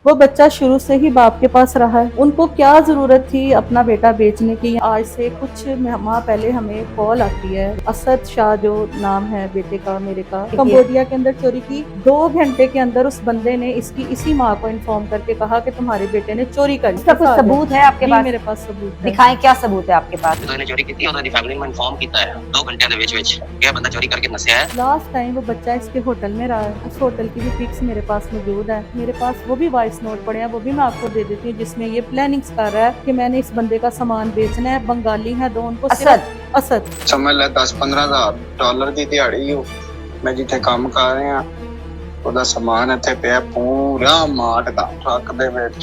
वो बच्चा शुरू से ही बाप के पास रहा है। उनको क्या जरूरत थी अपना बेटा बेचने की। आज से कुछ माह पहले हमें कॉल आती है, असद शाह जो नाम है बेटे का मेरे का, कंबोडिया के अंदर चोरी की। 2 घंटे के अंदर उस बंदे ने इसी माँ को इन्फॉर्म करके कहा कि तुम्हारे बेटे ने चोरी कर। इसका कुछ सबूत है आपके पास? मेरे पास सबूत है। दिखाएं, क्या सबूत है आपके पास? तो चोरी की थी, फैमिली में इन्फॉर्म किया है 2 घंटे के बीच क्या बंदा चोरी करके नसिया है। लास्ट टाइम वो बच्चा इसके होटल में रहा है। उस होटल की भी पिक्स मेरे पास मौजूद है। मेरे पास वो भी वॉइस नोट पड़े हैं, वो भी मैं आपको दे देती हूँ, जिसमें ये प्लानिंग्स कर रहा है कि मैंने इस बंदे का सामान बेचना है। बंगाली है दो, उनको असद समझ ले 10-15 डॉलर की दिहाड़ी हो। मैं जिथे काम कर रहा ਉਹਦਾ ਸਮਾਨ ਇੱਥੇ ਪਿਆ पूरा मार्ट का ट्रक ਦੇ ਵਿੱਚ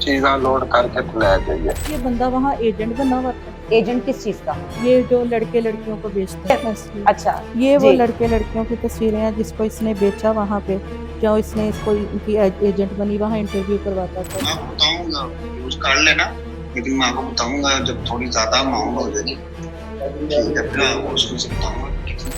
चीज़ां लोड करके ले जाइए। ये बंदा वहाँ एजेंट बना हुआ था। एजेंट किस चीज का? ये जो लड़के लड़कियों को बेचते हैं। अच्छा, ये वो जी। लड़के लड़कियों की तस्वीरें हैं जिसको इसने बेचा वहाँ पे, जहाँ इसने इसको इनकी एजेंट बनी, वहाँ इंटरव्यू करवाता था। मैं बताऊंगा, यूज कर लेना, लेकिन मैं आपको बताऊंगा जब थोड़ी ज्यादा अमाउंट हो जाएगी, ठीक है, फिर आपको उसमें से बताऊंगा।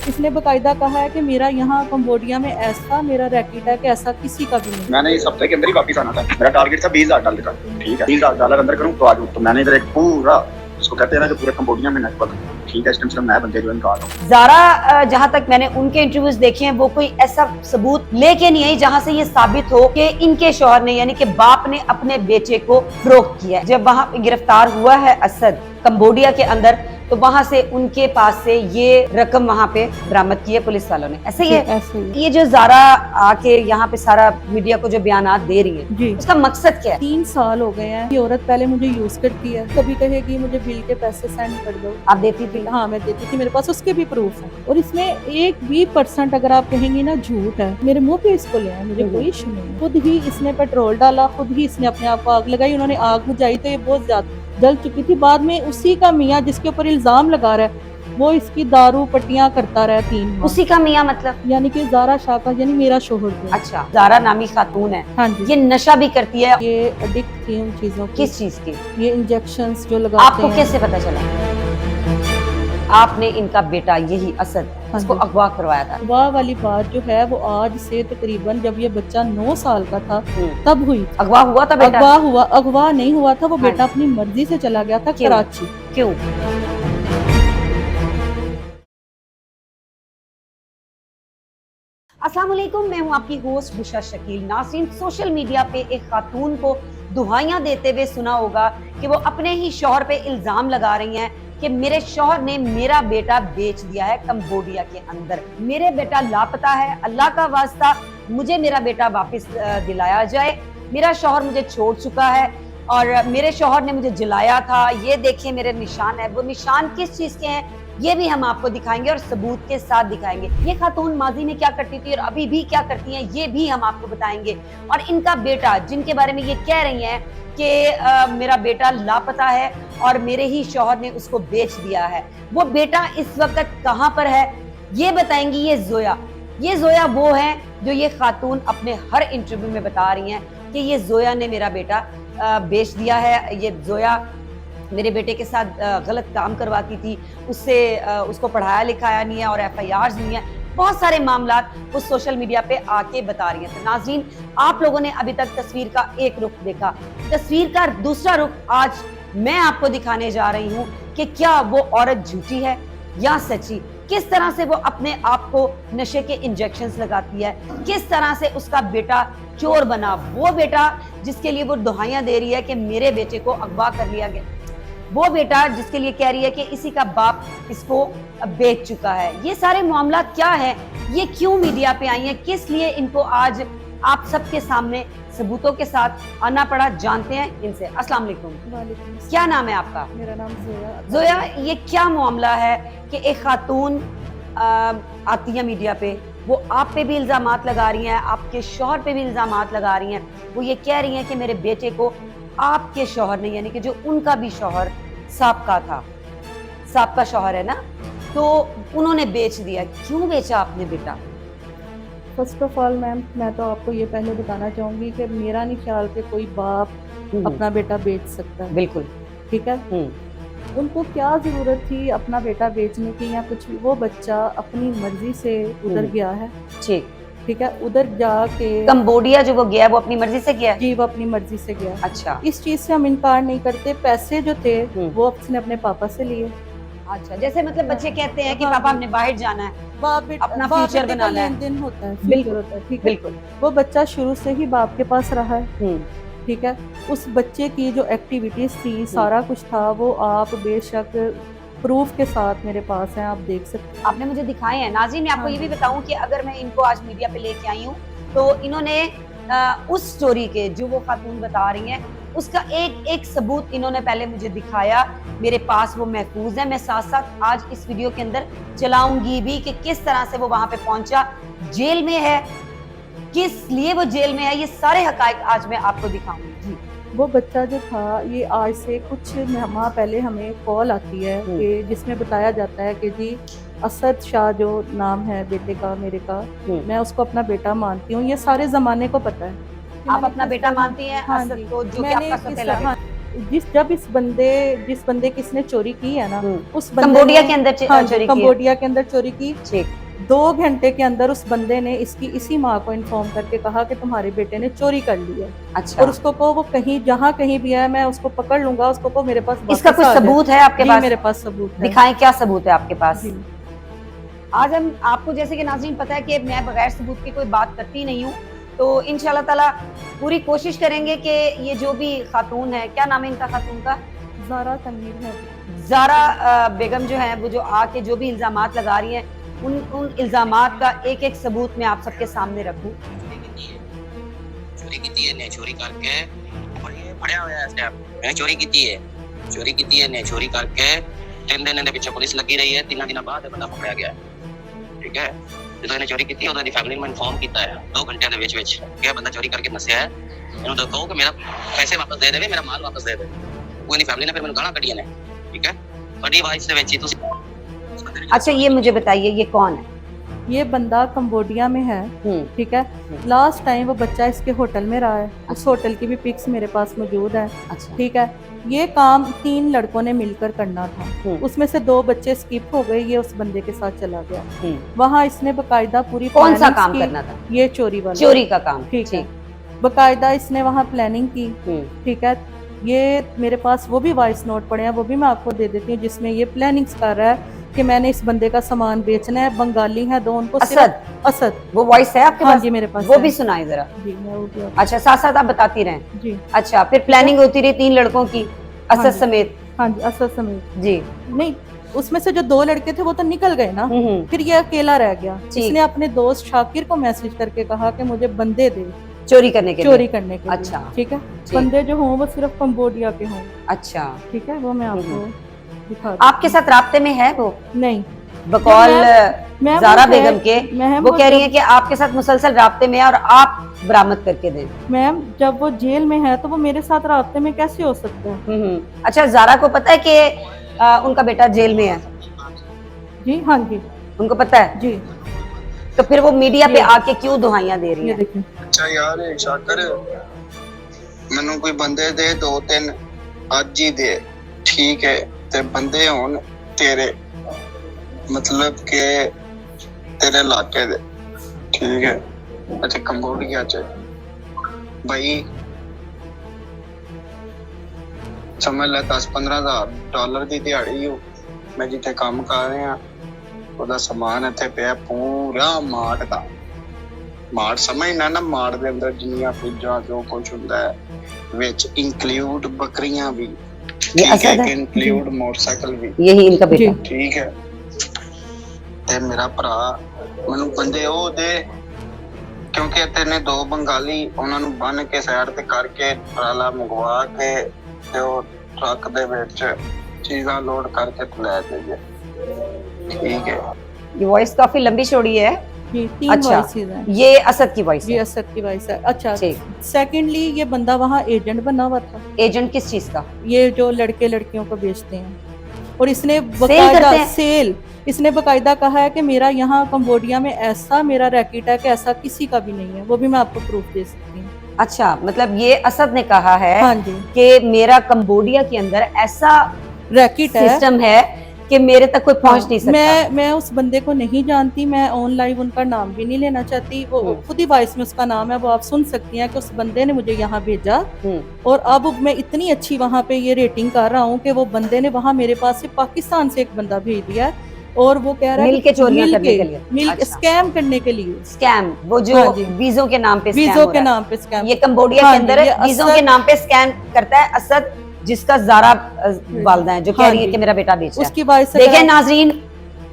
इसने बकायदा कहा है कि मेरा यहाँ कंबोडिया में ऐसा मेरा रैकेट है कि ऐसा किसी का भी नहीं। मैंने इस हफ्ते के अंदर ही वापस आना था। मेरा टारगेट था 20,000 डॉलर का, ठीक है, 20,000 डॉलर अंदर करूँ तो आ जाऊँ। तो मैंने इधर एक पूरा, इसको कहते हैं ना, जो पूरे कंबोडिया में नेटवर्क, ठीक है, इस टाइम से मैं बंदे जो निकाल रहा हूँ। ज़ारा जहाँ तक मैंने उनके इंटरव्यूज देखे हैं, वो कोई ऐसा सबूत लेके नहीं आई जहाँ से ये साबित हो कि इनके शौहर ने, यानी कि बाप ने अपने बेटे को फरोख्त किया है। जब वहाँ गिरफ्तार हुआ है असद कंबोडिया के अंदर, तो वहां से उनके पास से ये रकम वहां पे बरामद की है पुलिस वालों ने। ऐसे ही है। ऐसे ही। ये जो ज़ारा आके यहाँ पे सारा मीडिया को जो बयानात दे रही है, जी, उसका मकसद क्या है? 3 साल हो गए हैं। ये औरत पहले मुझे यूज करती है, कभी कहेगी मुझे बिल के पैसे सेंड कर दो। आप देती थी? हाँ, मैं देती थी, मेरे पास उसके भी प्रूफ है। और इसमें 1 भी % अगर आप कहेंगी ना झूठ है, मेरे मुंह पे इसको ले आए, मुझे कोई इशू नहीं। खुद ही इसने पेट्रोल डाला, खुद ही इसने अपने आप को आग लगाई। उन्होंने आग बुझाई तो ये बहुत ज्यादा जल चुकी थी। बाद में उसी का मियाँ जिसके ऊपर इल्जाम लगा रहा है, वो इसकी दारू पट्टियां करता रहा 3 माह। उसी का मियाँ मतलब? यानी कि ज़ारा शाह का, यानी मेरा शोहर जो। अच्छा, ज़ारा नामी खातून है। हाँ जी। ये नशा भी करती है? ये एडिक्ट थी उन चीजों की। किस चीज की? ये इंजेक्शंस जो लगाते आपको हैं। कैसे पता चला? आपने इनका बेटा यही असद, हाँ इसको जी। अगवा करवाया था? अगवा वाली बात जो है वो आज से तकरीबन जब ये बच्चा 9 साल का था तब हुई। अगवा हुआ था बेटा? अगवा नहीं हुआ था, वो हाँ। बेटा अपनी मर्जी से चला गया था क्यों? कराची। क्यों? अस्सलाम वालेकुम, मैं हूं आपकी होस्ट बुशरा शकील। नाज़रीन, सोशल मीडिया पे एक खातून को दुहाइयां देते हुए सुना होगा कि वो अपने ही शौहर पे इल्जाम लगा रही हैं कि मेरे शौहर ने मेरा बेटा बेच दिया है कंबोडिया के अंदर, मेरे बेटा लापता है, अल्लाह का वास्ता मुझे मेरा बेटा वापस दिलाया जाए, मेरा शौहर मुझे छोड़ चुका है और मेरे शौहर ने मुझे जलाया था, ये देखिए मेरे निशान है। वो निशान किस चीज के हैं ये भी हम आपको दिखाएंगे और सबूत के साथ दिखाएंगे। ये खातून माजी में क्या करती थी और अभी भी क्या करती हैं, ये भी हम आपको बताएंगे। और इनका बेटा, जिनके बारे में ये कह रही हैं कि मेरा बेटा लापता है और मेरे ही शौहर ने उसको बेच दिया है, वो बेटा इस वक्त कहाँ पर है ये बताएंगी ये जोया वो है जो ये खातून अपने हर इंटरव्यू में बता रही हैं कि ये जोया ने मेरा बेटा बेच दिया है। ये जोया मेरे बेटे के साथ गलत काम करवाती थी, उससे उसको पढ़ाया लिखाया नहीं है और FIRs नहीं है, बहुत सारे मामलात वो सोशल मीडिया पे आके बता रही हैं। तो नाज़रीन, आप लोगों ने अभी तक तस्वीर का एक रुख देखा, तस्वीर का दूसरा रुख आज मैं आपको दिखाने जा रही हूँ कि क्या वो औरत झूठी है या सच्ची, किस तरह से वो अपने आप को नशे के इंजेक्शंस लगाती है, किस तरह से उसका बेटा चोर बना, वो बेटा जिसके लिए वो दुहाइयां दे रही है कि मेरे बेटे को अगवा कर लिया गया, वो बेटा जिसके लिए कह रही है कि इसी का बाप इसको बेच चुका है। ये सारे मामला क्या है, ये क्यों मीडिया पे आई हैं, किस लिए इनको आज आप सबके सामने सबूतों के साथ आना पड़ा, जानते हैं इनसे। अस्सलाम वालेकुम। क्या नाम है आपका? मेरा नाम जोया, ये क्या मामला है कि एक खातून आती है मीडिया पे, वो आप पे भी इल्जामात लगा रही हैं, आपके शौहर पे भी इल्जामात लगा रही हैं, वो ये कह रही हैं कि मेरे बेटे को आपके शौहर ने, यानी कि जो उनका भी शौहर साबका था, साबका शौहर है ना, तो उन्होंने बेच दिया। क्यों बेचा आपने बेटा? फर्स्ट ऑफ ऑल मैम, मैं तो आपको ये पहले बताना चाहूंगी कि मेरा नहीं ख्याल कि कोई बाप अपना बेटा बेच सकता है। बिल्कुल ठीक है। उनको क्या जरूरत थी अपना बेटा बेचने की या कुछ भी, वो बच्चा अपनी मर्जी से उधर गया है। ठीक ठीक है, उधर जाके कंबोडिया जो वो गया है वो अपनी मर्जी से गया है? जी वो अपनी मर्जी से गया। अच्छा इस चीज से हम इनकार नहीं करते। पैसे जो थे हम्म। वो उसने अपने पापा से लिए। अच्छा, जैसे मतलब बच्चे कहते हैं कि हाँ, पापा जी। हमने बाहर जाना है, अपना बाप फ्यूचर बेटे का बनाना है। लेन देन होता है, बिल्कुल। फ्यूचर होता है, ठीक है। बिल्कुल। वो बच्चा शुरू से ही बाप के पास रहा है, हम्म। ठीक है। उस बच्चे की जो एक्टिविटीज थी, सारा कुछ था, वो आप बेशक प्रूफ के साथ मेरे पास है, आप देख सकते हैं। आपने मुझे दिखाए हैं। नाज़रीन, मैं आपको हाँ ये भी जी। बताऊं कि अगर मैं इनको आज मीडिया पे लेके आई हूँ तो इन्होंने उस स्टोरी के जो वो खातून बता रही हैं उसका एक एक सबूत इन्होंने पहले मुझे दिखाया, मेरे पास वो महफूज है। मैं साथ साथ आज इस वीडियो के अंदर चलाऊंगी भी कि किस तरह से वो वहां पे पहुंचा, जेल में है, किस लिए वो जेल में है, ये सारे हकायक आज मैं आपको दिखाऊंगी। जी। वो बच्चा जो था, ये आज से कुछ माह पहले हमें कॉल आती है कि जिसमें बताया जाता है कि जी असद शाह जो नाम है बेटे का, मेरे का, मैं उसको अपना बेटा मानती हूँ। ये सारे जमाने को पता है। आप अपना बेटा मानती हैं हाँ असद जी। को, जो कि मैंने आपका सौतेला बेटा? जब जिस बंदे की इसने चोरी की है ना, उस बंदे कंबोडिया ने- के अंदर हाँ जी, चोरी की है? कंबोडिया के अंदर चोरी की। ठीक। 2 घंटे के अंदर उस बंदे ने इसी माँ को इन्फॉर्म करके कहा कि तुम्हारे बेटे ने चोरी कर ली है। अच्छा। और उसको को वो कहीं भी है, मैं उसको पकड़ लूंगा, उसको को मेरे पास इसका वापस कुछ आ जाए। सबूत है आपके जी, पास? मेरे पास सबूत है। दिखाएं, क्या सबूत है आपके पास? जी। आज हम आपको, जैसे कि नाज़रीन पता है कि मैं बगैर सबूत की कोई बात करती नहीं हूँ, तो इंशाल्लाह ताला पूरी कोशिश करेंगे कि ये जो भी खातून है, क्या नाम है इनका खातून का? ज़ारा तनवीर है। ज़ारा बेगम जो है, वो जो आके जो भी इल्जामात लगा रही हैं, उन इल्जामात का एक एक सबूत मैं आप सबके सामने रखूं। चोरी की है ने चोरी करके और ये फड़िया होया है स्टेप मैंने चोरी की है ने चोरी करके 3 दिन ਦੇ ਪਿੱਛੇ ਪੁਲਿਸ ਲੱਗੀ ਰਹੀ ਹੈ। 3 ਦਿਨਾਂ ਬਾਅਦ ਇਹ ਬੰਦਾ ਫੜਿਆ ਗਿਆ ਠੀਕ ਹੈ। ਜਦੋਂ ਇਹਨੇ ਚੋਰੀ ਕੀਤੀ ਉਦੋਂ ਦੀ ਫੈਮਿਲੀ ਨੂੰ ਇਨਫੋਰਮ ਕੀਤਾ ਹੈ 2 ਘੰਟਿਆਂ ਦੇ ਵਿੱਚ ਕਿ ਇਹ ਬੰਦਾ ਚੋਰੀ ਕਰਕੇ ਨਸਿਆ ਹੈ, ਇਹਨੂੰ ਤਾਂ ਕਹੋ ਕਿ ਮੇਰਾ ਪੈਸੇ ਵਾਪਸ ਦੇ ਦੇਵੇ, ਮੇਰਾ ਮਾਲ ਵਾਪਸ ਦੇ ਦੇ। ਉਹ ਇਹਦੀ ਫੈਮਿਲੀ ਨੇ ਫਿਰ ਮੈਨੂੰ ਗਾਲਾਂ ਕੱਢੀਆਂ ਨੇ, ਠੀਕ ਹੈ। ਤੁਹਾਡੀ ਵਾਇਸ ਦੇ ਵਿੱਚ ਹੀ ਤੁਸੀਂ अच्छा, ये मुझे बताइए ये कौन है? ये बंदा कंबोडिया में है, ठीक है। लास्ट टाइम वो बच्चा इसके होटल में रहा है। उस होटल की भी पिक्स मेरे पास मौजूद है, अच्छा। ठीक है। ये काम 3 लड़कों ने मिलकर करना था। उसमें से 2 बच्चे स्किप हो गए, ये उस बंदे के साथ चला गया। वहाँ इसने बकायदा पूरी कौन सा प्लानिंग्स काम की। करना था? ये चोरी वाला, चोरी का काम, ठीक है। बकायदा इसने वहाँ प्लानिंग की, ठीक है। ये मेरे पास वो भी वॉइस नोट पड़े हैं, वो भी मैं आपको दे देती हूँ, जिसमें ये प्लानिंग्स कर रहा है कि मैंने इस बंदे का सामान बेचना है। बंगाली है 2 उनको। असद वो वॉइस है आपके हाँ पास? जी मेरे पास वो है। भी सुनाई जरा। जी मैं वो भी अच्छा, साथ साथ आप बताती रहें। जी। अच्छा, फिर प्लानिंग होती रही 3 लड़कों की, असद हाँ जी। समेत? हाँ जी, असद समेत। जी। नहीं, उसमें से जो 2 लड़के थे वो तो निकल गए ना, फिर ये अकेला रह गया। इसने अपने दोस्त शाकिर को मैसेज करके कहा कि मुझे बंदे दे चोरी करने के लिए। अच्छा, ठीक है। बंदे जो हों वो सिर्फ कंबोडिया के हों। अच्छा, ठीक है, वो मैं आपको दिखा। आपके साथ राब्ते में है वो? नहीं, बकौल ज़ारा बेगम के वो कह रही है कि आपके साथ मुसलसल राब्ते में है और आप बरामद करके दें। मैम, जब वो जेल में है तो वो मेरे साथ राब्ते में कैसे हो सकता है? अच्छा, ज़ारा को पता है कि उनका बेटा जेल में है? जी हाँ जी, उनको पता है जी। तो फिर वो मीडिया पे आके क्यों दुहाइयां दे रही है? अच्छा यार शाकर, मैनू कोई बंदे दे 2-3 आज ही दे, ठीक है। ते बंदे होन तेरे, मतलब के तेरे इलाके दे, ठीक है। अच्छा, कंबोडिया च भाई समझ ले 10-15 हज़ार डॉलर की दिहाड़ी हो। मैं जिथे काम कर रहा ਉਹਦਾ ਸਮਾਨ ਇੱਥੇ ਪਿਆ ਪੂਰਾ ਮਾਰਟ ਦਾ। ਮਾਰਟ ਸਮਝਣਾ ਨਾ, ਮਾਰਟ ਦੇ ਅੰਦਰ ਜਿੰਨੀਆਂ ਚੀਜ਼ਾਂ ਜੋ ਕੁਝ ਹੁੰਦਾ ਹੈ ਵਿੱਚ ਇੰਕਲੂਡ ਬੱਕਰੀਆਂ ਵੀ, ਠੀਕ ਹੈ, ਇੰਕਲੂਡ ਮੋਟਰਸਾਈਕਲ ਵੀ। यही इनका बेटा, ठीक है। ਤੇ ਮੇਰਾ ਭਰਾ ਮੈਨੂੰ ਬੰਦੇ ਉਹ ਦੇ, ਕਿਉਂਕਿ ਇੱਥੇ ਨੇ 2 ਬੰਗਾਲੀ, ਉਹਨਾਂ ਨੂੰ ਬੰਨ ਕੇ ਸਾਈਡ ਤੇ ਕਰਕੇ ਟਰਾਲਾ ਮੰਗਵਾ ਕੇ ਤੇ ਉਹ ਟਰੱਕ ਦੇ ਵਿੱਚ ਚੀਜ਼ਾਂ ਲੋਡ ਕਰਕੇ ਲੈ ਕੇ ਗਏ, ठीक है। ये वॉइस काफी लंबी चौड़ी है। जी, 3 अच्छा, वॉइसेस हैं। ये असद की वॉइस जी, है? असद की वॉइस है। अच्छा, ठीक। सेकेंडली ये बंदा वहाँ एजेंट बना हुआ था। एजेंट किस चीज का? ये जो लड़के लड़कियों को बेचते हैं, और इसने इसने बकायदा कहा है कि मेरा यहाँ कंबोडिया में ऐसा मेरा रैकेट है कि ऐसा किसी का भी नहीं है। वो भी मैं आपको प्रूफ दे सकती हूँ। अच्छा, मतलब ये असद ने कहा है हाँ जी, कि मेरा कंबोडिया के अंदर ऐसा रैकेट सिस्टम है कि मेरे तक कोई पहुंच नहीं सकता। मैं उस बंदे को नहीं जानती, मैं ऑन लाइव उनका नाम भी नहीं लेना चाहती। वो खुद ही वॉइस में उसका नाम है, वो आप सुन सकती हैं कि उस बंदे ने मुझे यहाँ भेजा। और अब मैं इतनी अच्छी वहाँ पे ये रेटिंग कर रहा हूँ कि वो बंदे ने वहाँ मेरे पास से पाकिस्तान से एक बंदा भेज दिया है और वो कह रहा है मिल के चोरियां करने के लिए, मिल के स्कैम करने के लिए। स्कैम, वो जो हाँ जी। वीजों के नाम पे वीजों के नाम पे स्कैम, ये कंबोडिया हाँ के जी, अंदर ये वीजों असद- के नाम पे स्कैम करता है असद, जिसका ज़ारा वालदा है, जो कह हाँ रही है जी। कि मेरा बेटा बेच रहा है। उसकी वॉइस से देखें नाजरीन,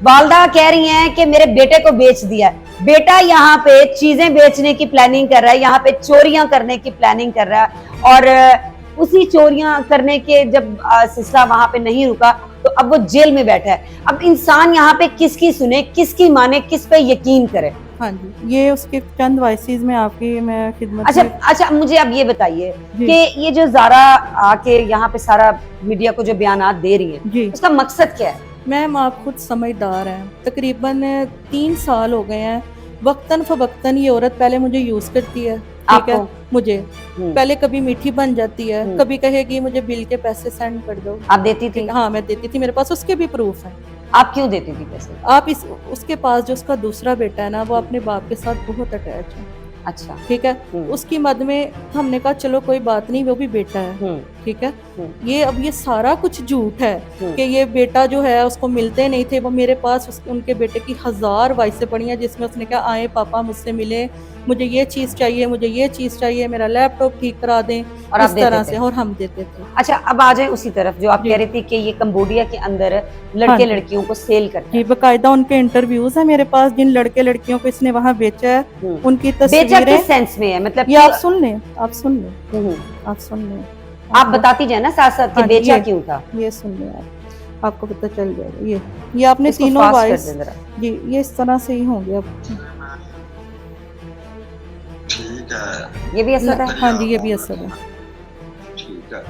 वालदा कह रही हैं कि मेरे बेटे को बेच दिया है। बेटा यहाँ पे चीजें बेचने की प्लानिंग कर रहा है, यहाँ पे चोरियां करने की प्लानिंग कर रहा है। और उसी चोरियां करने के जब सिलसिला वहां पे नहीं रुका तो अब वो जेल में बैठा है। अब इंसान यहाँ पे किसकी सुने, किसकी माने, किस पे यकीन करे? हाँ जी, ये उसके चंद वॉइसेस में आपकी मैं खिदमत अच्छा में- अच्छा, मुझे अब ये बताइए जी। कि ये जो ज़ारा आके यहाँ पे सारा मीडिया को जो बयानात दे रही है, जी उसका मकसद क्या है? मैम, आप खुद समझदार हैं। तकरीबन 3 साल हो गए हैं, वक्तन फवक्तन ये औरत पहले मुझे यूज करती है, ठीक है, आपको? मुझे पहले कभी मीठी बन जाती है, हम्म। कभी कहेगी मुझे बिल के पैसे सेंड कर दो। आप देती थी? हाँ, मैं देती थी, मेरे पास उसके भी प्रूफ है। आप क्यों देती थी पैसे? आप उसके पास जो उसका दूसरा बेटा है ना, वो अपने बाप के साथ बहुत अटैच है, अच्छा। ठीक है। उसकी मद में हमने कहा चलो कोई बात नहीं, वो भी बेटा है, ठीक है। ये अब ये सारा कुछ झूठ है कि ये बेटा जो है उसको मिलते नहीं थे। वो मेरे पास उनके बेटे की 1000 वॉइसें पड़ी हैं जिसमें उसने कहा आए पापा मुझसे मिले, मुझे ये चीज चाहिए, मुझे ये चीज चाहिए, मेरा लैपटॉप ठीक करा दें, और इस तरह से, और हम देते थे। अच्छा, अब आ जाए उसी तरफ जो आप जी। कह रही थी कि ये कंबोडिया के अंदर हाँ लड़के जी। लड़कियों को सेल करते जी, हैं। बकायदा उनके इंटरव्यूज है मेरे पास, जिन लड़के लड़कियों को इसने वहाँ बेचा है, उनकी बेचा तस्वीरें। किस सेंस में है? मतलब ये आप सुन लें, आप सुन लें, हम्म, आप सुन लें, आप बताती जाए ना साथ साथ कि हाँ जी, बेचा ये- क्यों था। ये सुन लें आपको पता चल जाएगा। ये आपने इसको तीनों फास्ट कर वॉइस, दें जरा। जी ये इस तरह से ही होंगे अब। ठीक है, ये भी असर है। हाँ जी, ये भी असर है। ठीक है।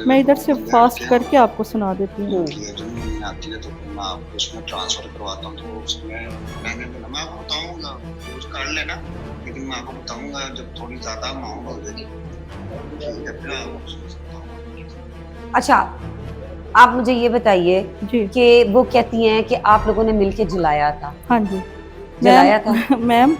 मैं इधर से फास्ट करके आपको सुना देती हूँ। नहीं आती है तो मैं आपको उसमें ट्रांसफर करवाता हूँ, तो उसमें मैंने बोला मैं आपको बताऊंगा, कुछ कर लेना, लेकिन मैं आपको बताऊंगा जब थोड़ी ज्यादा अमाउंट हो जाएगी, ठीक है, फिर आपको उसमें सकता हूँ। अच्छा, आप मुझे ये बताइए जी कि वो कहती हैं कि आप लोगों ने मिलके जलाया था। हाँ जी, जलाया था? मैम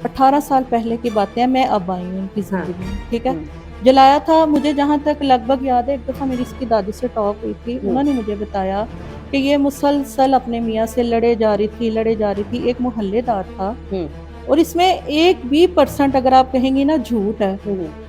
18 साल पहले की बातें हैं, मैं अब आई हूँ उनकी हाँ। जिंदगी में, ठीक है। जलाया था, मुझे जहाँ तक लगभग याद है, एक दफ़ा मेरी इसकी दादी से टॉक हुई थी, उन्होंने मुझे बताया कि ये मुसलसल अपने मियाँ से लड़े जा रही थी। एक मोहल्लेदार था और इसमें 1% अगर आप कहेंगी ना झूठ है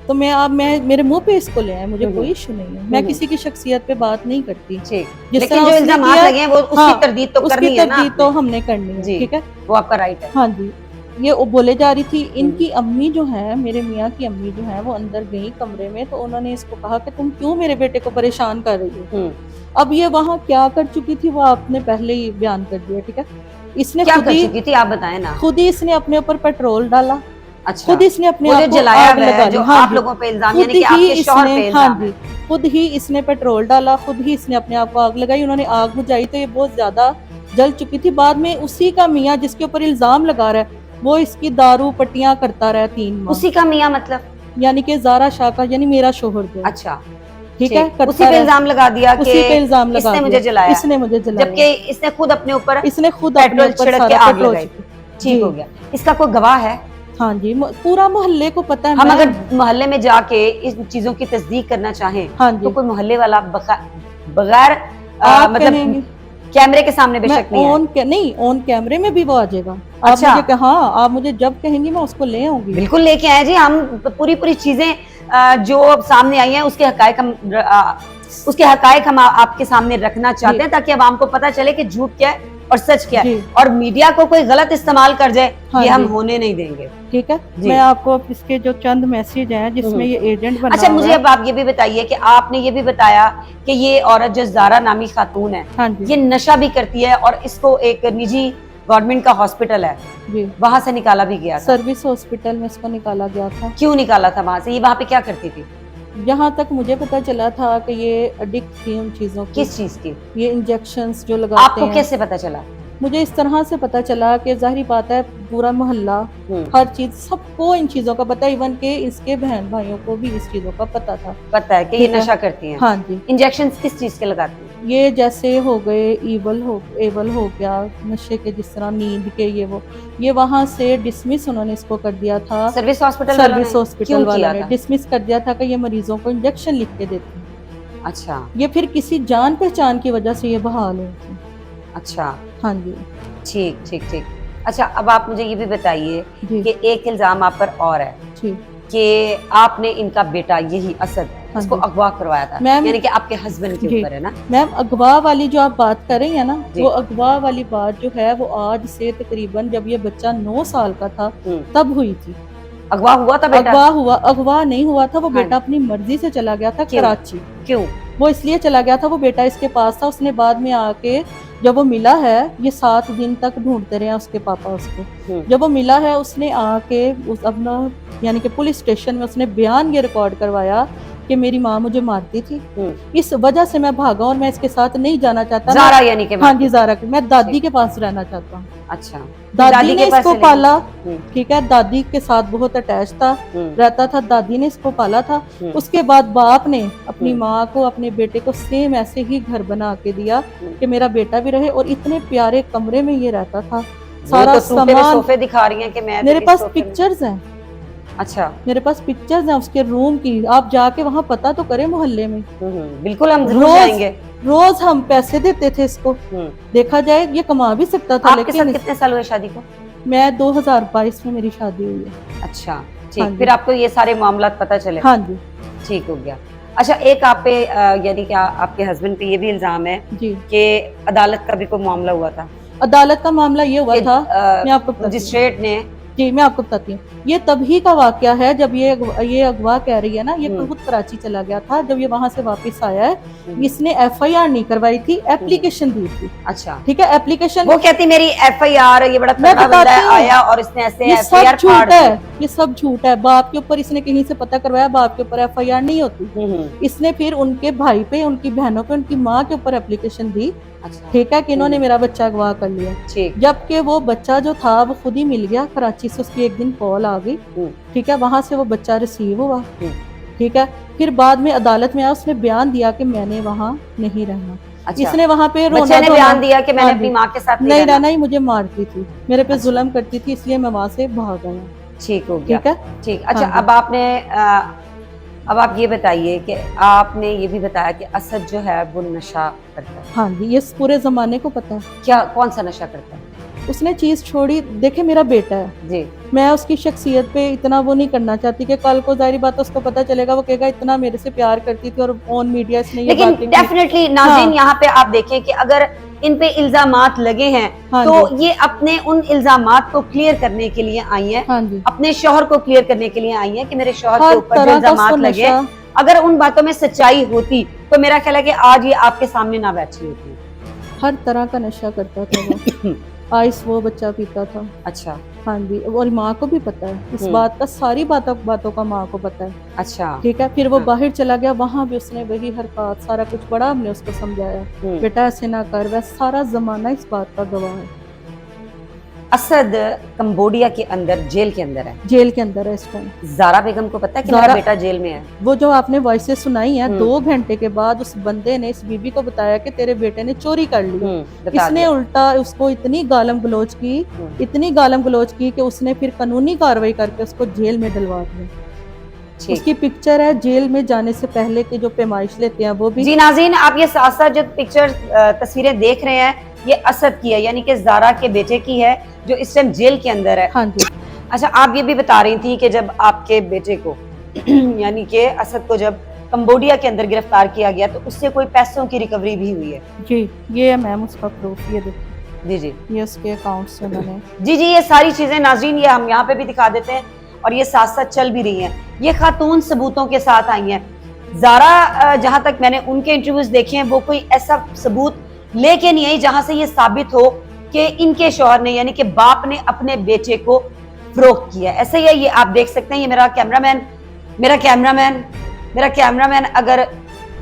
तो मैं मेरे मुंह पे इसको ले आए, मुझे कोई इशू नहीं है, मैं किसी की शख्सियत पे बात नहीं करती। लेकिन जो इल्जामात लगे हैं वो उसकी तरदीद तो करनी है ना, तरदीद तो हमने करनी है, जी। ठीक है, वो आपका राइट है। हाँ जी। ये वो बोले जा रही थी, इनकी अम्मी जो है, मेरे मियाँ की अम्मी जो है, वो अंदर गई कमरे में, तो उन्होंने इसको कहा कि तुम क्यों मेरे बेटे को परेशान कर रही हो। अब ये वहाँ क्या कर चुकी थी वो आपने पहले ही बयान कर दिया, ठीक है। इसने क्या खुद कर ही चुकी थी आप बताएं ना। खुद ही इसने अपने ऊपर पेट्रोल डाला, अच्छा, खुद इसने अपने वो आप जो को जलाया आग हुआ है, लगा जो ली। हाँ आप जी। लोगों पे इल्जाम, खुद यानी कि ही आपके शौहर पे इसने, इल्जाम हाँ है। जी, खुद ही इसने पेट्रोल डाला, खुद ही इसने अपने आप को आग लगाई। उन्होंने आग बुझाई तो ये बहुत ज्यादा जल चुकी थी। बाद में उसी का मियाँ जिसके ऊपर इल्जाम लगा रहा है, वो इसकी दारू पट्टियां करता रहा 3 माह, उसी का मियाँ मतलब? यानी कि ज़ारा शाह का, यानी मेरा शोहर जो है, अच्छा, ठीक है, ठीक। उसी पे इल्जाम लगा दिया कि उसी पे इल्जाम लगा इसने दिया, मुझे जलाया, इसने मुझे जलाया, जबकि इसने खुद अपने ऊपर इसने खुद अपने पेट्रोल ऊपर छिड़क के सारा आग पेट्रोल लगाई। छिड़का। ठीक हो गया। इसका कोई गवाह है? हाँ जी, पूरा मोहल्ले को पता है। हम मैं- अगर मोहल्ले में जाके इन चीजों की तस्दीक करना चाहें हाँ जी, तो कोई मोहल्ले वाला बगैर आप मतलब कहेंगे कैमरे के सामने बेशक मैं नहीं है। ऑन कैमरे में भी वो आ जाएगा। अच्छा। आप मुझे हाँ, आप मुझे जब कहेंगी मैं उसको ले आऊंगी। बिल्कुल लेके आए जी, हम पूरी चीजें जो सामने आई हैं उसके हकायक हम आपके सामने रखना चाहते हैं, ताकि आवाम को पता चले कि झूठ क्या है और सच क्या है, जी। और मीडिया को कोई गलत इस्तेमाल कर जाए हाँ ये हम जी। होने नहीं देंगे। ठीक है, जी। मैं आपको अब इसके जो चंद मैसेज हैं जिसमें ये एजेंट बना अच्छा, हुआ मुझे है। अब आप ये भी बताइए कि आपने ये भी बताया कि ये औरत जो ज़ारा नामी खातून है, हाँ जी, ये नशा भी करती है और इसको एक निजी गवर्नमेंट का हॉस्पिटल है, जी, वहां से निकाला भी गया था। सर्विस हॉस्पिटल में इसको निकाला गया था। क्यों निकाला था वहां से? ये वहां पे क्या करती थी? जहाँ तक मुझे पता चला था कि ये एडिक्ट थी उन चीजों की, किस चीज की? ये इंजेक्शंस जो लगाते आपको हैं। कैसे पता चला? मुझे इस तरह से पता चला कि जाहिर बात है पूरा मोहल्ला, हर चीज, सबको इन चीजों का पता, इवन के इसके बहन भाइयों को भी इस चीजों का पता था। पता है कि ये ठीक है। नशा करती हैं। हाँ जी, इंजेक्शन किस चीज के लगाती हैं? ये जैसे हो गए एबल हो गया, नशे के जिस तरह नींद के ये वहां से डिसमिस उन्होंने इसको कर दिया था। सर्विस हॉस्पिटल सर्विस हॉस्पिटल वालों ने था? डिसमिस कर दिया था कि ये मरीजों को इंजेक्शन लिख के देते हैं। अच्छा ये फिर किसी जान पहचान की वजह से ये बहाल हुई थी। अच्छा, हाँ जी ठीक ठीक ठीक। अच्छा, अब आप मुझे ये भी बताइए जी कि एक इल्जाम आप पर और है जी कि आपने इनका बेटा यही असद हाँ इसको जी। अगवा करवाया था, मैम- यानी कि आपके हस्बैंड के जी। ऊपर है ना? मैम अगवा वाली जो आप बात कर रही हैं ना, जी। वो अगवा वाली बात जो है वो आज से तकरीबन जब ये बच्चा 9 साल का था हम्म, तब हुई थी। अगवा हुआ था बेटा? अगवा नहीं हुआ था, वो हाँ। बेटा अपनी मर्जी से चला गया था क्यों? कराची। क्यों? वो इसलिए चला गया था, वो बेटा इसके पास था। उसने बाद में आके जब वो मिला है, ये 7 दिन तक ढूंढते रहे उसके पापा उसको। जब वो मिला है उसने आके उस अपना यानी कि पुलिस स्टेशन में उसने बयान ये रिकॉर्ड करवाया कि मेरी माँ मुझे मारती थी, इस वजह से मैं भागा और मैं इसके साथ नहीं जाना चाहता। ज़ारा यानी कि हाँ जी ज़ारा की, मैं दादी के पास रहना चाहता हूँ। अच्छा, दादी ने के पास इसको चले पाला, गए। ठीक है, दादी के साथ बहुत अटैच था, रहता था, दादी ने इसको पाला था। हम्म। उसके बाद बाप ने अपनी हम्म। माँ को अपने बेटे को सेम ऐसे ही घर बना के दिया हम्म। कि मेरा बेटा भी रहे, और इतने प्यारे कमरे में ये रहता था। वो सारा तो टूटे हुए सामान सोफे दिखा रही हैं कि मैं मेरे तो इस पास सोफे में- पिक्चर्स हैं, अच्छा, मेरे पास पिक्चर्स हैं उसके रूम की। आप जाके वहाँ पता तो करें मोहल्ले में। बिल्कुल हम जरूर रोज- जाएंगे। रोज हम पैसे देते थे इसको, देखा जाए ये कमा भी सकता था। आपके साथ लेकिन कितने साल हुए शादी को? मैं 2022 में मेरी शादी हुई है। अच्छा, हाँ ठीक, जी। फिर आपको ये सारे मामला पता चले? हाँ जी ठीक हो गया। अच्छा, एक आप पे यानी कि आपके हस्बैंड पे ये भी इल्जाम है जी। कि अदालत का भी कोई मामला हुआ था? अदालत का मामला ये हुआ कि, था, मैं आपको बताती हूँ। मजिस्ट्रेट ने जी मैं आपको बताती हूँ। ये तभी का वाकया है जब ये अगवा कह रही है ना, ये खुद कराची चला गया था। जब ये वहां से वापस आया है, इसने FIR नहीं करवाई थी, एप्लीकेशन दी थी। अच्छा, ठीक है, एप्लीकेशन वो कहती मेरी FIR, ये बड़ा मैं तगड़ा बंदा बताती है, हूँ। आया और इसने ऐसे ये FIR सब झूठ फाड़ है, दी। ये सब झूठ है। बाप के ऊपर इसने कहीं से पता करवाया, बाप के ऊपर FIR नहीं होती। इसने फिर उनके भाई पे, उनकी बहनों पे, उनकी माँ के ऊपर एप्लीकेशन दी, अच्छा, ठीक है, कि इन्होंने मेरा बच्चा अगवा कर लिया। ठीक, जबकि वो बच्चा जो था वो खुद ही मिल गया कराची से, उसकी एक दिन कॉल आ गई, ठीक है, वहां से वो बच्चा रिसीव हुआ, ठीक है। फिर बाद में अदालत में आया, उसने बयान दिया कि मैंने वहां नहीं रहना। अच्छा, इसने वहां पे रोना बच्चे ने धोना- बयान दिया कि मैंने हाँ अपनी जी। माँ के साथ नहीं रहना ही, मुझे मारती थी, मेरे पे अच्छा। जुल्म करती थी, इसलिए मैं वहां से भाग गया। ठीक हो गया, ठीक है, ठीक। अच्छा, हाँ जी। अब आपने अब आप ये बताइए कि आपने ये भी बताया कि असद जो है वो नशा करता है। हाँ जी, ये पूरे जमाने को पता है। क्या, कौन सा नशा करता है? उसने चीज छोड़ी, देखे मेरा बेटा है, जी, मैं उसकी शख्सियत पे इतना वो नहीं करना चाहती कि कल को जाहिर बात है उसको पता चलेगा, वो कहेगा इतना मेरे से प्यार करती थी और ऑन मीडिया इसने ये लेकिन बातें की। डेफिनेटली नाज़रीन, हाँ। यहाँ पे आप देखें कि अगर इन पे इल्जामात लगे हैं हाँ तो जी। ये अपने उन इल्जामात को क्लियर करने के लिए आई हैं, हाँ जी, अपने शौहर को क्लियर करने के लिए आई हैं कि मेरे शौहर के हर ऊपर जो तरह का इल्जामात उसको लगे, नशा, अगर उन बातों में सच्चाई होती तो मेरा ख्याल है कि आज ये आपके सामने ना बैठी होती। हर तरह का नशा करता था वो। आइस वो बच्चा पीता था। अच्छा, हाँ जी, और माँ को भी पता है इस बात का, सारी बातों का माँ को पता है, अच्छा, ठीक है। फिर वो हाँ। बाहर चला गया, वहाँ भी उसने वही हरकत, सारा कुछ बड़ा हमने उसको समझाया, बेटा ऐसे ना कर, वैसे सारा जमाना इस बात का गवाह है। असद कंबोडिया के अंदर, जेल के अंदर है, जेल के अंदर है इस टाइम। ज़ारा बेगम को पता है कि मेरा ज़ारा- बेटा जेल में है? वो जो आपने वॉइसेस सुनाई है, 2 घंटे के बाद उस बंदे ने इस बीबी को बताया कि तेरे बेटे ने चोरी कर ली। बता इसने दिया। उल्टा उसको इतनी गालम गलोच की, इतनी गालम गलोच की कि उसने फिर कानूनी कार्रवाई करके उसको जेल में डलवा दिया। ठीक। उसकी पिक्चर है जेल में जाने से पहले की, जो पैमाइश लेते हैं वो भी। जी नाज़रीन, आप ये साथ साथ जो पिक्चर तस्वीरें देख रहे हैं, ये असद की है, यानी कि ज़ारा के बेटे की है जो इस टाइम जेल के अंदर है। हाँ जी, अच्छा, आप ये भी बता रही थी कि जब आपके बेटे को यानी कि असद को जब कंबोडिया के अंदर गिरफ्तार किया गया तो उससे कोई पैसों की रिकवरी भी हुई है? जी ये है मैम उसका प्रूफ, ये देखिए, जी जी ये उसके अकाउंट से मैंने। जी जी, ये सारी चीजें नाज़रीन ये हम यहाँ पे भी दिखा देते हैं और ये साथ साथ चल भी रही हैं। ये खातून सबूतों के साथ आई हैं। ज़ारा, जहाँ तक मैंने उनके इंटरव्यूज देखे हैं, वो कोई ऐसा सबूत लेके नहीं आई जहां से ये साबित हो कि इनके शौहर ने, यानी कि बाप ने अपने बेटे को फरोख्त किया। ऐसे ही है, ये आप देख सकते हैं, ये मेरा कैमरामैन अगर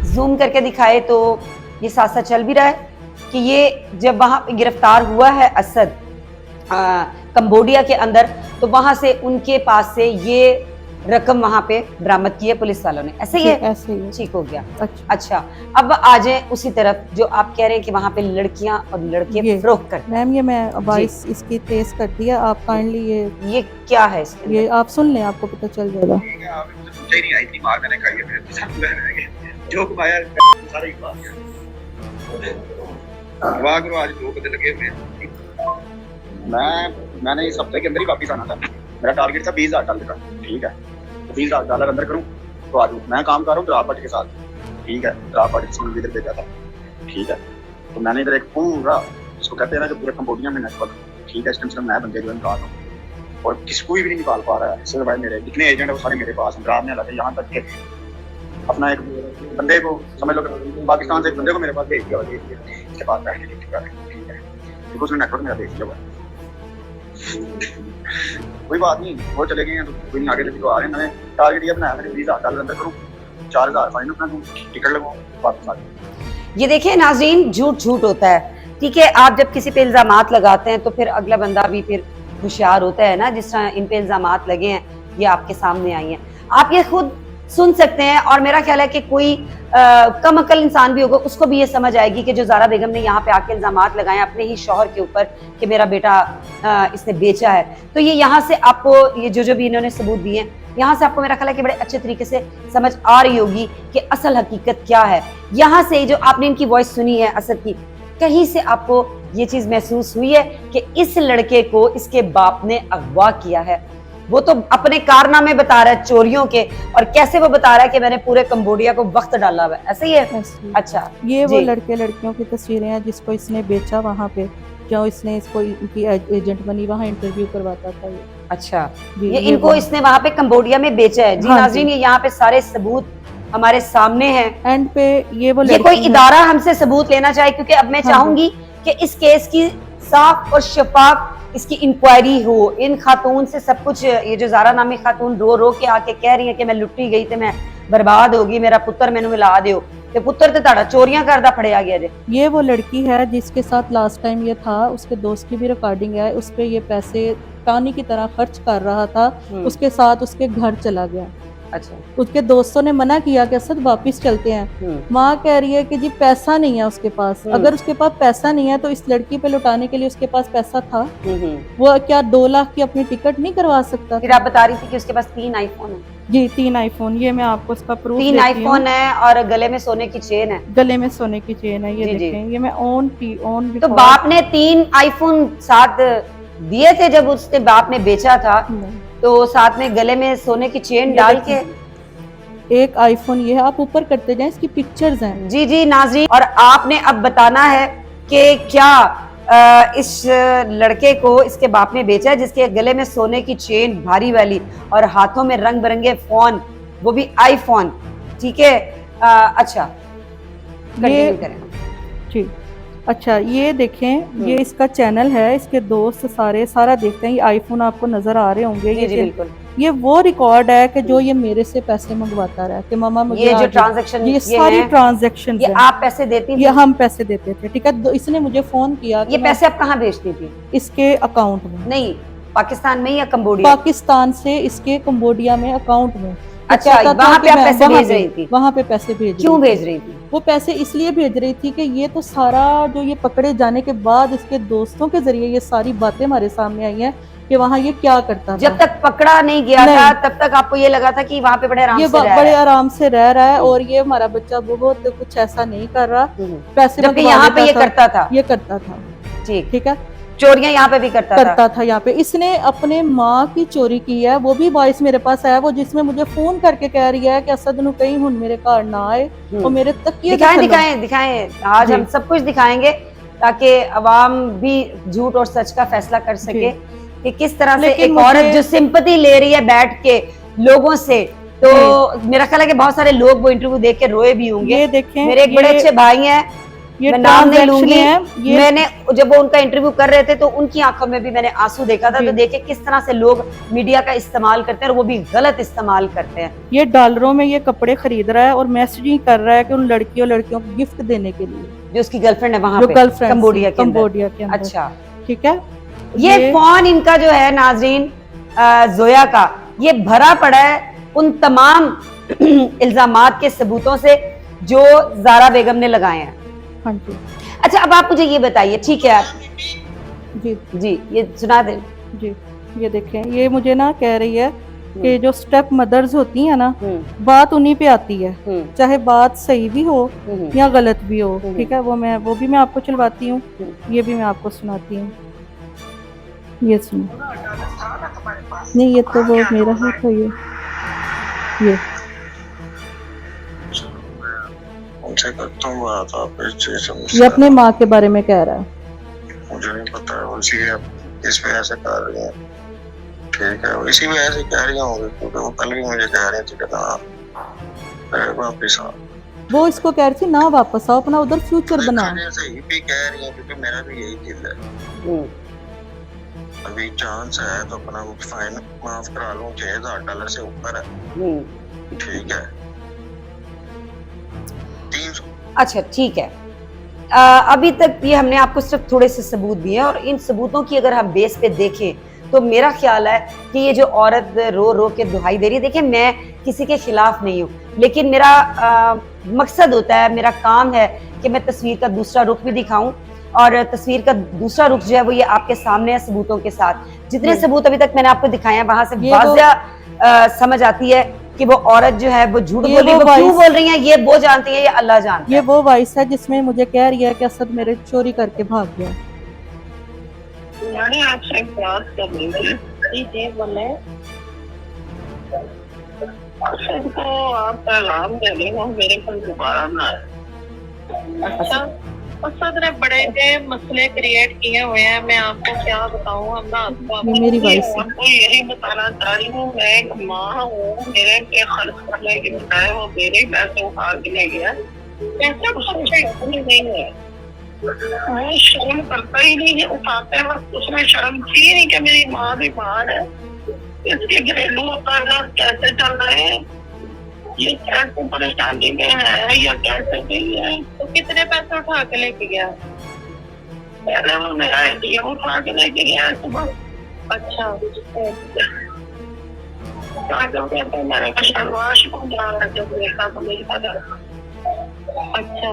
जूम करके दिखाए तो ये साथ साथ चल भी रहा है कि ये जब वहां पे गिरफ्तार हुआ है असद कंबोडिया के अंदर, तो वहां से उनके पास से ये रकम वहां पे बरामद की है पुलिस वालों ने, ऐसे ही है? ऐसे ही है। ठीक हो गया। अच्छा अच्छा, अब आ जाए उसी तरफ जो आप कह रहे हैं कि वहां पे लड़कियां और लड़के ये। फरोख्त करते मैम ये मैं वॉइस इसकी तेज कर दिया, आप काइंडली हैं, ये क्या है इसके ये अंदर? आप सुन लें, आपको पता चल जाएगा। आपने मुझे पूछा ही नहीं, आई थी मार मैंने खाई है, मेरे साथ रह गए जो कमाया सारा ही खा गया। वाह करो, आज 2 बजे लगे हुए हैं। मैंने इस हफ्ते के अंदर ही वापस आना था। मेरा टारगेट था $20,000 का, ठीक है, तो $20,000 अंदर करूँ तो आ जाऊँ। मैं काम कर रहा हूँ ड्रापट के साथ, ठीक है, ड्रापट से इधर भेजा था, ठीक है। तो मैंने इधर एक पूरा, इसको कहते हैं ना, जो पूरे कंबोडिया में नेटवर्क, ठीक है, इस टाइम से मैं बंदे जो है निकाल रहा हूँ और किसको भी नहीं निकाल पा रहा है। सिर्फ भाई मेरे जितने एजेंट है वो सारे मेरे पास हैं। ड्रामे लगे यहाँ तक के अपना एक बंदे को समझ लो कि पाकिस्तान से एक बंदे को मेरे पास भेज दिया, इसके पास बैठ के ठीक है, क्योंकि उसने नेटवर्क मेरा देख लिया हुआ है। कोई बात नहीं, वो चले गए हैं तो कोई नहीं, आगे लेके तो आ रहे हैं। मैंने टारगेट ये बनाया था $20,000 अंदर करूँ, 4,000 फाइन अपना दूँ, टिकट लगवाऊँ, वापस आ जाऊँ। ये देखिए नाज़रीन, झूठ झूठ होता है, ठीक है। आप जब किसी पे इल्जामात लगाते हैं तो फिर अगला बंदा भी फिर होशियार होता है ना, जिस तरह इन पे इल्जामात लगे हैं, ये आपके सामने आई हैं, आप ये खुद सुन सकते हैं। और मेरा ख्याल है कि कोई कम अकल इंसान भी होगा, उसको भी ये समझ आएगी कि जो ज़ारा बेगम ने यहाँ पे आके इल्जामात लगाए अपने ही शौहर के ऊपर कि मेरा बेटा इसने बेचा है, तो ये यहाँ से आपको ये जो भी इन्होंने सबूत दिए हैं, यहाँ से आपको मेरा ख्याल है कि बड़े अच्छे तरीके से समझ आ रही होगी कि असल हकीकत क्या है। यहाँ से जो आपने इनकी वॉइस सुनी है असद की, कहीं से आपको ये चीज महसूस हुई है कि इस लड़के को इसके बाप ने अगवा किया है। वो तो अपने कारनामे बता रहा है चोरियों के, और कैसे वो बता रहा है कि मैंने पूरे कंबोडिया को वक्त डाला हुआ है, ऐसे ही है? ऐसे ही। अच्छा, ये वो जी। लड़के लड़कियों की तस्वीरें हैं जिसको इसने बेचा वहाँ पे, जो इसने इसको इनकी एजेंट बनी, वहाँ इंटरव्यू करवाता था ये। अच्छा, जी, ये इनको वो। इसने वहां पे कंबोडिया में बेचा है। जी हाँ नाज़रीन, जी। ये यहाँ पे सारे सबूत हमारे सामने हैं। एंड पे ये वो ये लड़की कोई है। इदारा हमसे सबूत लेना चाहे, क्योंकि अब मैं हाँ जी। चाहूंगी कि इस केस की साफ और शफाफ इसकी इंक्वायरी हो। इन खातून से सब कुछ, ये जो ज़ारा नामी खातून रो रो के आके कह रही है कि मैं लुट्टी गई थी, मैं बर्बाद होगी, मेरा पुत्र मैनू मिला दियो, ते पुत्र ते ताड़ा चोरियां करदा फड़िया गया जे। ये वो लड़की है जिसके साथ लास्ट टाइम ये था, उसके दोस्त की भी रिकॉर्डिंग है, उस पे ये पैसे पानी की तरह खर्च कर रहा था, उसके साथ उसके घर चला गया। अच्छा। उसके दोस्तों ने मना किया कि असद वापस चलते हैं। माँ कह रही है कि जी पैसा नहीं है उसके पास, अगर उसके पास पैसा नहीं है तो इस लड़की पे लुटाने के लिए उसके पास पैसा था, वो क्या 2 लाख की अपनी टिकट नहीं करवा सकता? फिर आप बता रही थी कि उसके पास 3 आईफोन है। जी 3 आईफोन, ये मैं आपको इसका प्रूफ 3 आईफोन है और गले में सोने की चेन है। गले में सोने की चेन है, ये जी, जी। देखें, ये मैं ऑन तो बाप ने 3 आईफोन साथ दिए थे जब उसने बाप ने बेचा था, तो साथ में गले में सोने की चेन डाल के। एक आईफोन ये है, आप ऊपर करते जाएं, इसकी पिक्चर्स हैं। जी जी नाज़रीन, और आपने अब बताना है कि क्या इस लड़के को इसके बाप ने बेचा है, जिसके गले में सोने की चेन भारी वाली और हाथों में रंग बिरंगे फोन, वो भी आईफोन, ठीक है। अच्छा, कंटिन्यू करें। जी अच्छा, ये देखें, ये इसका चैनल है, इसके दोस्त सारा देखते हैं। ये आईफोन आपको नजर आ रहे होंगे, जी जी बिल्कुल। ये वो रिकॉर्ड है कि जो ये मेरे से पैसे मंगवाता रहा कि मामा मुझे ये जो ट्रांजैक्शन, ये सारी ट्रांजैक्शन, ये आप पैसे देती थी? ये हम पैसे देते थे, ठीक है। इसने मुझे फोन किया, ये पैसे आप कहाँ भेजती थी? इसके अकाउंट में। नहीं, पाकिस्तान में या कंबोडिया? पाकिस्तान से इसके कंबोडिया में अकाउंट में। अच्छा, वहाँ पे आप पैसे भेज रही थी? वहाँ पे पैसे भेज। क्यों भेज रही थी? वो पैसे इसलिए भेज रही थी कि ये तो सारा जो ये पकड़े जाने के बाद इसके दोस्तों के जरिए ये सारी बातें हमारे सामने आई हैं कि वहाँ ये क्या करता था। जब तक पकड़ा नहीं गया था तब तक आपको ये लगा था कि वहाँ पे बड़े आराम से रह बड़े आराम से रह रहा है और ये हमारा बच्चा बहुत कुछ ऐसा नहीं कर रहा, पैसे जबकि यहाँ पे ये करता था। ये करता था, ठीक है, चोरियां यहाँ पे भी करता था। यहाँ पे इसने अपने माँ की चोरी की है, वो भी वॉइस मेरे पास आया, वो जिसमें मुझे फोन करके कह रही है कि असद नु कहीं हुन मेरे घर ना आए और मेरे तकिए दिखाएं। आज हम सब कुछ दिखाएंगे ताकि अवाम भी झूठ और सच का फैसला कर सके कि किस तरह से एक औरत जो सिंपैथी ले रही है बैठ के लोगों से, तो मेरा ख्याल है कि बहुत सारे लोग वो इंटरव्यू देख के रोए भी होंगे। ये देखें, मेरे एक बड़े अच्छे भाई हैं, मैं नाम नहीं लूंगी, मैंने जब वो उनका इंटरव्यू कर रहे थे तो उनकी आंखों में भी मैंने आंसू देखा था। तो देखे किस तरह से लोग मीडिया का इस्तेमाल करते हैं और वो भी गलत इस्तेमाल करते हैं। ये डॉलरों में ये कपड़े खरीद रहा है और मैसेजिंग कर रहा है कि उन लड़कियों को गिफ्ट देने के लिए, जो उसकी गर्लफ्रेंड है वहाँ पे कंबोडिया के अंदर। अच्छा, ठीक है। ये फोन इनका जो है नाजरीन जोया का, ये भरा पड़ा है उन तमाम इल्जामात के सबूतों से जो ज़ारा बेगम ने लगाए हैं। हाँ जी अच्छा, अब आप मुझे ये बताइए, ठीक है आप जी जी ये सुना दें। जी, ये देखें, ये मुझे ना कह रही है कि जो स्टेप मदर्स होती हैं ना, बात उन्हीं पे आती है, चाहे बात सही भी हो या गलत भी हो। ठीक है, वो भी मैं आपको चलवाती हूँ, ये भी मैं आपको सुनाती हूँ। ये सुनो। नहीं, ये तो वो मेरा ही था। ये उनसे करता हूँ बात, आप इस चीज से ये अपने माँ के बारे में कह रहा है। मुझे नहीं पता है, उसी इस वजह से कर रही है। ठीक है, इसी वजह से कह रही होंगी, क्योंकि वो कल भी मुझे कह रही थी कि वापिस आओ। वो इसको कह रही थी ना वापस आओ, अपना उधर फ्यूचर बना। सही भी कह रही है, क्योंकि मेरा भी यही दिल है। अभी चांस है तो अपना फाइन माफ करा लूं, $6,000 से ऊपर है। ठीक है, 300। अच्छा ठीक है, अभी तक ये हमने आपको सिर्फ थोड़े से सबूत दिए, और इन सबूतों की अगर हम बेस पे देखें तो मेरा ख्याल है कि ये जो औरत रो रो के दुहाई दे रही है, देखिए मैं किसी के खिलाफ नहीं हूँ, लेकिन मेरा मकसद होता है, मेरा काम है कि मैं तस्वीर का दूसरा रुख भी दिखाऊं, और तस्वीर का दूसरा रुख जो है वो ये आपके सामने है सबूतों के साथ। जितने सबूत अभी तक मैंने आपको दिखाए हैं, वहां से वाज़िया समझ आती है कि वो औरत जो है वो झूठ बोल रही है। वो क्यों बोल रही है ये वो जानती है, ये अल्लाह जानता है। ये वो वॉइस है जिसमें मुझे कह रही है कि असद मेरे चोरी करके भाग गया। मैंने आपसे एक बात करनी थी। जी बोले। असद को आप पैगाम दे देंगे मेरे पास दोबारा ना आए। अच्छा, असद ने बड़े मसले क्रिएट किए हुए हैं, मैं आपको क्या बताऊं। अब ना आपको मेरी वॉइस यही बताना चाह रही हूँ, मैं एक माँ हूँ, मेरे पे खर्च करने के बजाय वो मेरे पैसे उठा के ले गया। पैसे खर्चे नहीं है, वो शर्म करता ही नहीं है, उठाते वक्त उसमें शर्म थी नहीं कि मेरी माँ बीमार है, इसके घरेलू कागजात कैसे चल रहे हैं, ये कैसे परेशानी में है या कैसे नहीं है। तो कितने पैसे उठा के लेके गया? पहले वो मेरा ATM उठा के लेके गया सुबह। अच्छा, मैंने शर्वाश को जा रहा जब देखा तो मेरी पता। अच्छा,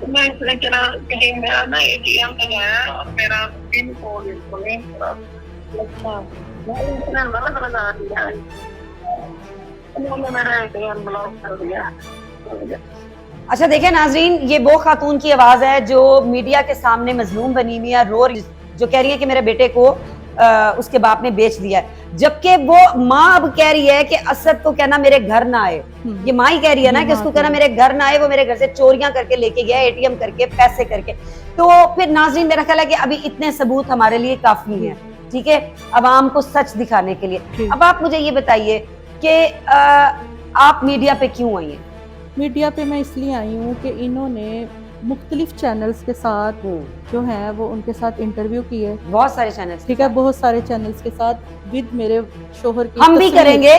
मैं इसलिए चला कहीं मेरा ना ATM पे गया और मेरा पिन कोड इसको नहीं पता। अच्छा, मैंने इतना गलत लगा दिया, उन्होंने मेरा ATM ब्लॉक कर दिया। अच्छा देखिए नाजरीन, ये वो खातून की आवाज है जो मीडिया के सामने मजलूम बनी हुई है, रो रही, जो कह रही है कि मेरे बेटे को उसके बाप ने बेच दिया है, जबकि वो माँ अब कह रही है कि असद को कहना मेरे घर ना आए। ये माँ ही कह रही है ना कि उसको कहना मेरे घर ना आए, वो मेरे घर से चोरियां करके लेके गया, ATM करके, पैसे करके। तो फिर नाजरीन मेरा ख्याल है कि अभी इतने सबूत हमारे लिए काफी हैं, ठीक है, अवाम को सच दिखाने के लिए। अब आप मुझे ये बताइए कि आप मीडिया पे क्यों आई हैं? मीडिया पे मैं इसलिए आई हूँ कि इन्होंने मुख्तलिफ चैनल्स के साथ जो है वो उनके साथ इंटरव्यू किए, बहुत सारे चैनल्स, ठीक है, बहुत सारे चैनल्स के साथ विद मेरे शोहर की हम भी करेंगे,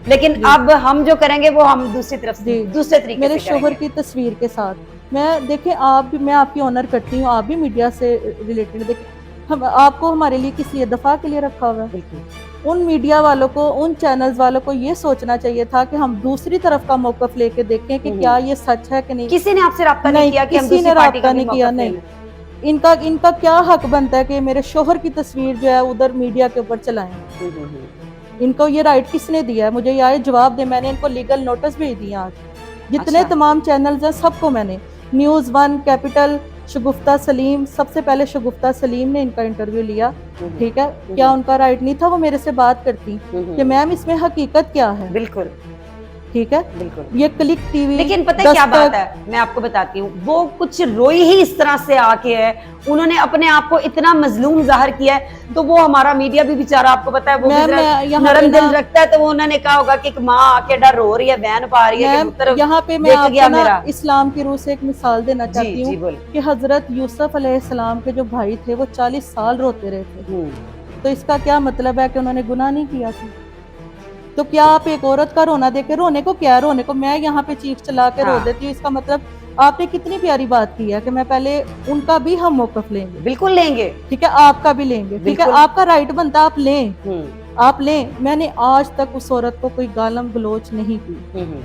लेकिन अब हम जो करेंगे वो हम दूसरी तरफ से दूसरे तरीके मेरे से शोहर की तस्वीर के साथ। मैं देखिए, आप भी, मैं आपकी ऑनर करती हूँ, आप भी मीडिया से रिलेटेड, देखिए हम आपको हमारे लिए किस लिए दफा के लिए रखा हुआ है। उन मीडिया वालों को, उन चैनल्स वालों को ये सोचना चाहिए था कि हम दूसरी तरफ का मौकफ लेके देखें कि क्या ये सच है कि नहीं। किसी ने आपसे राब्ता नहीं किया कि हम किसी दूसरी ने पार्टी का राब्ता नहीं किया, नहीं। इनका क्या हक बनता है कि मेरे शोहर की तस्वीर जो है उधर मीडिया के ऊपर चलाएं? इनको ये राइट किसने दिया है? मुझे ये जवाब दे। मैंने इनको लीगल नोटिस भेज दिया आज, जितने तमाम चैनल्स हैं सबको मैंने, न्यूज़ 1, कैपिटल, शगुफ्ता सलीम, सबसे पहले शगुफ्ता सलीम ने इनका इंटरव्यू लिया, ठीक है। क्या उनका राइट नहीं था वो मेरे से बात करती कि मैम इसमें हकीकत क्या है? बिल्कुल ठीक है, बिल्कुल। ये क्लिक टीवी, लेकिन पता है क्या बात है, मैं आपको बताती हूँ, वो कुछ रोई ही इस तरह से आके है, उन्होंने अपने आप को इतना मजलूम जाहिर किया है, तो वो हमारा मीडिया भी बेचारा, आपको पता है वो नरम दिल रखता है, तो वो उन्होंने कहा होगा कि एक माँ आके डर रो रही है, बहन पा रही है। यहाँ पे मैं आपको ना इस्लाम की रूह से एक मिसाल देना चाहती हूँ कि हजरत यूसुफ अलैहिस्सलाम के जो भाई थे वो 40 साल रोते रहे थे, तो इसका क्या मतलब है कि उन्होंने गुनाह नहीं किया था? तो क्या आप एक औरत का रोना देखे, रोने को क्या, रोने को मैं यहाँ पे चीख चला के रो देती हूँ, इसका मतलब आपने कितनी प्यारी बात की है कि मैं पहले उनका भी हम मौकफ लेंगे। बिल्कुल लेंगे, ठीक है, आपका भी लेंगे, ठीक है, आपका राइट बनता आप लें, आप लें, मैंने आज तक उस औरत को कोई गालम गलोच नहीं की।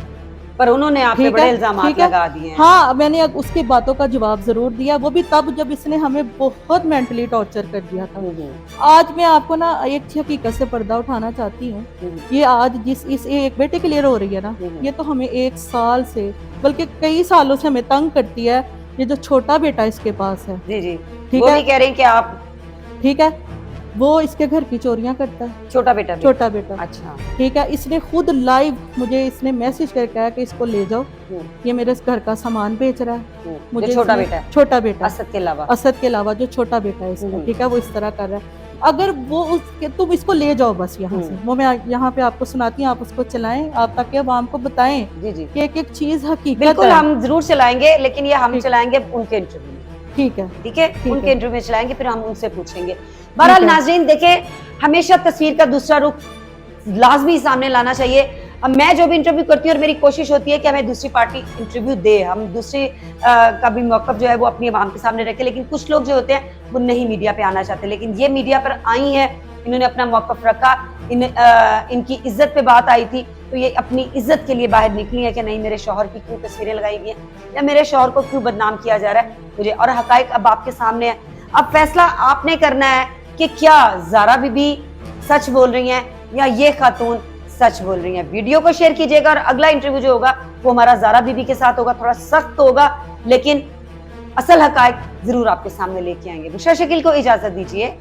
पर उन्होंने आप पे ठीक बड़े है, इल्जाम ठीक है। लगा दिए हैं। हाँ, मैंने अब उसकी बातों का जवाब जरूर दिया, वो भी तब जब इसने हमें बहुत मेंटली टॉर्चर कर दिया था। आज मैं आपको ना एक हकीकत से पर्दा उठाना चाहती हूँ। ये आज जिस इस एक बेटे के लिए रो रही है ना, ये तो हमें 1 साल से बल्कि कई सालों से हमें तंग करती है। ये जो छोटा बेटा इसके पास है, जी जी, ठीक वो है, भी कह रहे हैं कि आप, ठीक है, वो इसके घर की चोरियां करता है, छोटा बेटा भी? छोटा बेटा। अच्छा। ठीक है, इसने खुद लाइव मुझे इसने मैसेज करके कहा कि इसको ले जाओ, ये मेरे घर का सामान बेच रहा है। जो छोटा इसने- बेटा है, छोटा बेटा, असद के अलावा, असद के अलावा जो छोटा बेटा है इसका, ठीक है, वो इस तरह कर रहा है। अगर वो उसके, तुम इसको ले जाओ बस यहाँ से, वो मैं यहाँ पे आपको सुनाती हूँ, आप उसको चलाएं, आप ताकि आवाम को बताएं जी जी, कि एक चीज हकीकत बिल्कुल है। हम जरूर चलाएंगे, लेकिन ये हम ठीक। चलाएंगे उनके इंटरव्यू में, ठीक है, ठीक है, ठीक उनके है। इंटरव्यू में चलाएंगे, फिर हम उनसे पूछेंगे। बहरहाल है। नाज़रीन देखें, हमेशा तस्वीर का दूसरा रुख लाजमी सामने लाना चाहिए। अब मैं जो भी इंटरव्यू करती हूँ और मेरी कोशिश होती है कि हमें दूसरी पार्टी इंटरव्यू दे, हम दूसरी का भी मौक़िफ़ जो है वो अपनी आवाम के सामने रखें, लेकिन कुछ लोग जो होते हैं वो नहीं मीडिया पे आना चाहते, लेकिन ये मीडिया पर आई है, इन्होंने अपना मौक़िफ़ रखा, इनकी इज्जत पे बात आई थी, तो ये अपनी इज्जत के लिए बाहर निकली है कि नहीं मेरे शौहर की क्यों तस्वीरें लगाई गई हैं या मेरे शौहर को क्यों बदनाम किया जा रहा है मुझे, और हकायक अब आपके सामने है। अब फैसला आपने करना है कि क्या ज़ारा बीबी सच बोल रही हैं या ये खातून सच बोल रही हैं। वीडियो को शेयर कीजिएगा, और अगला इंटरव्यू जो होगा वो हमारा ज़ारा बीबी के साथ होगा, थोड़ा सख्त होगा, लेकिन असल हकायक जरूर आपके सामने लेके आएंगे। बुशरा शकील को इजाजत दीजिए।